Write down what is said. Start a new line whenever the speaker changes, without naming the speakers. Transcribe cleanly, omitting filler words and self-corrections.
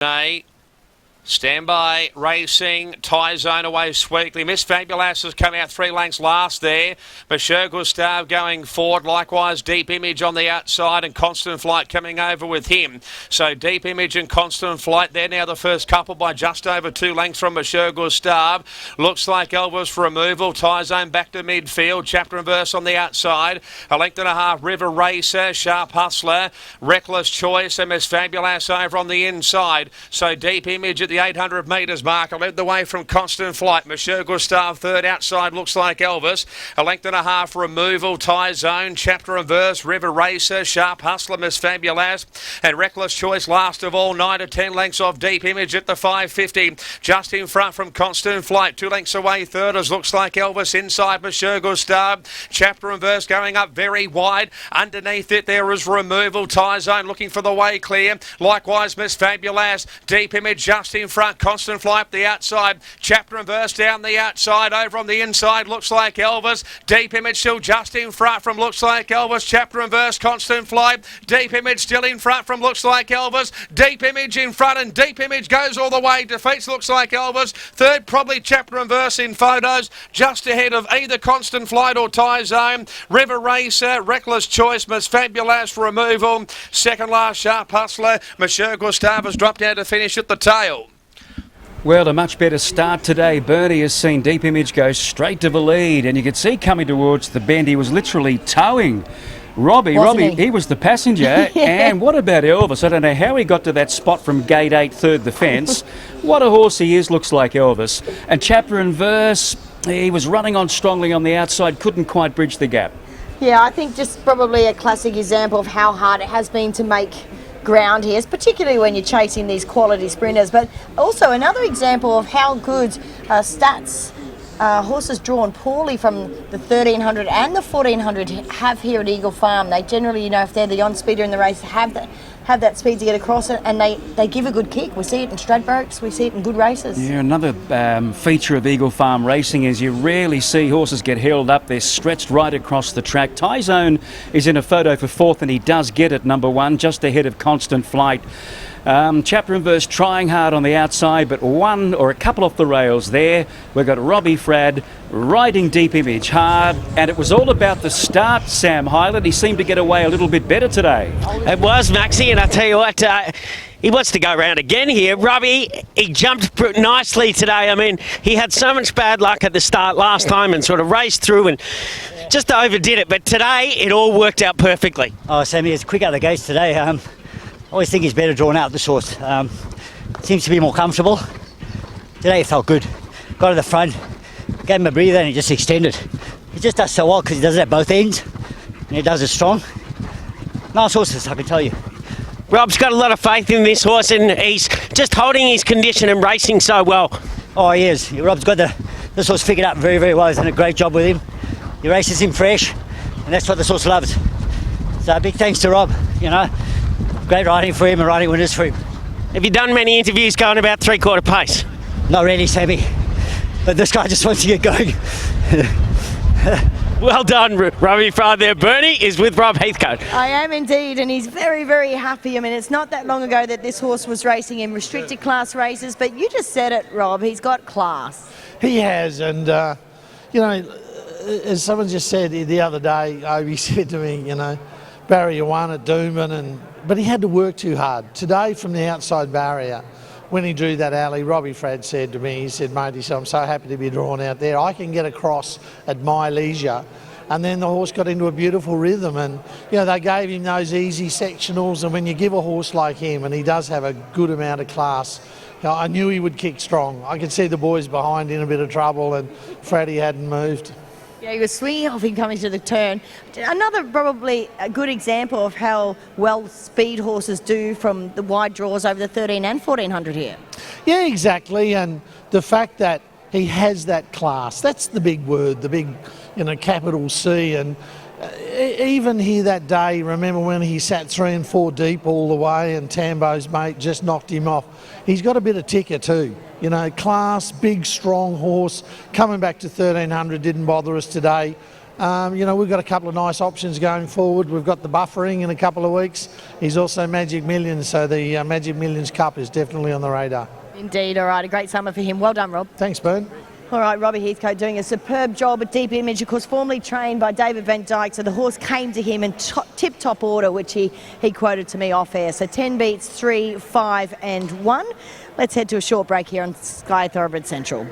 Nay. Stand by, racing, tie zone away sweetly. Miss Fabulous has come out 3 lengths last there. Monsieur Gustave going forward. Likewise, Deep Image on the outside and Constant Flight coming over with him. So Deep Image and Constant Flight, they're now the first couple by just over 2 lengths from Monsieur Gustave. Looks like Elvis for removal. Tie zone back to midfield. Chapter and Verse on the outside. A length and a half. River Racer, Sharp Hustler, Reckless Choice and Miss Fabulous over on the inside. So Deep Image at the 800 metres mark. I led the way from Constant Flight. Monsieur Gustave third outside, looks like Elvis. A length and a half removal. Tie zone, Chapter and Verse, River Racer, Sharp Hustler, Miss Fabulous and Reckless Choice last of all. 9 to 10 lengths off Deep Image at the 550. Just in front from Constant Flight. 2 lengths away third as looks like Elvis inside Monsieur Gustave. Chapter and Verse going up very wide. Underneath it there is removal. Tie zone looking for the way clear. Likewise Miss Fabulous. Deep Image just in front. Constant Flight up the outside. Chapter and Verse down the outside. Over on the inside looks like Elvis. Deep Image still just in front from looks like Elvis. Chapter and Verse, Constant Flight. Deep Image still in front from looks like Elvis. Deep Image in front and Deep Image goes all the way. Defeats looks like Elvis. Third probably Chapter and Verse in photos. Just ahead of either Constant Flight or Tie Zone. River Racer, Reckless Choice, Miss Fabulous for removal. Second last Sharp Hustler. Monsieur Gustave has dropped out to finish at the tail.
Well, a much better start today. Bernie has seen Deep Image go straight to the lead, and you could see coming towards the bend, he was literally towing Robbie. He was the passenger.
Yeah.
And what about Elvis? I don't know how he got to that spot from gate 8, third the fence. What a horse he is, looks like Elvis. And Chapter and Verse, he was running on strongly on the outside, couldn't quite bridge the gap.
Yeah, I think just probably a classic example of how hard it has been to make ground here, particularly when you're chasing these quality sprinters, but also another example of how good stats horses drawn poorly from the 1300 and the 1400 have here at Eagle Farm. They generally, if they're the on-speeder in the race, have that speed to get across it, and they give a good kick. We see it in Stradbrokes, we see it in good races.
Yeah, another feature of Eagle Farm racing is you rarely see horses get held up. They're stretched right across the track. Tie Zone is in a photo for fourth, and he does get it, number 1, just ahead of Constant Flight. Chapter and Verse trying hard on the outside, but one or a couple off the rails there. We've got Robbie Frad riding Deep Image hard, and it was all about the start, Sam Hyland. He seemed to get away a little bit better today.
It was, Maxie, and I tell you what, he wants to go round again here. Robbie, he jumped nicely today. I mean, he had so much bad luck at the start last time and sort of raced through and just overdid it, but today it all worked out perfectly.
Oh, Sammy, it's quick out the gates today. I always think he's better drawn out, this horse. Seems to be more comfortable. Today it felt good. Got to the front, gave him a breather and he just extended. He just does so well because he does it at both ends and he does it strong. Nice horses, I can tell you.
Rob's got a lot of faith in this horse and he's just holding his condition and racing so well.
Oh, he is. Rob's got this horse figured out very, very well. He's done a great job with him. He races him fresh and that's what this horse loves. So big thanks to Rob, Great riding for him and riding winners for him.
Have you done many interviews going about 3/4 pace?
Not really, Sammy. But this guy just wants to get going.
Well done, Robbie Frad there. Bernie is with Rob Heathcote.
I am indeed, and he's very, very happy. I mean, it's not that long ago that this horse was racing in restricted class races, but you just said it, Rob. He's got class.
He has, and, as someone just said the other day, Obi said to me, barrier 1 at Doomben, but he had to work too hard. Today, from the outside barrier, when he drew that alley, Robbie Frad said to me, he said, mate, I'm so happy to be drawn out there. I can get across at my leisure. And then the horse got into a beautiful rhythm and, they gave him those easy sectionals. And when you give a horse like him, and he does have a good amount of class, I knew he would kick strong. I could see the boys behind in a bit of trouble and Freddie hadn't moved.
Yeah, he was swinging off him coming to the turn. Another probably a good example of how well speed horses do from the wide draws over the 13 and 1400 here.
Yeah, exactly. And the fact that he has that class, that's the big word, the big, capital C. And even here that day, remember when he sat 3 and 4 deep all the way and Tambo's mate just knocked him off. He's got a bit of ticker too. Class, big, strong horse. Coming back to 1300 didn't bother us today. We've got a couple of nice options going forward. We've got the buffering in a couple of weeks. He's also Magic Millions, so the Magic Millions Cup is definitely on the radar.
Indeed. All right, a great summer for him. Well done, Rob.
Thanks, Bern.
All right, Robbie Heathcote doing a superb job at Deep Image, of course, formerly trained by David Van Dyke. So the horse came to him in tip-top order, which he quoted to me off air. So 10 beats, 3, 5 and 1. Let's head to a short break here on Sky Thoroughbred Central.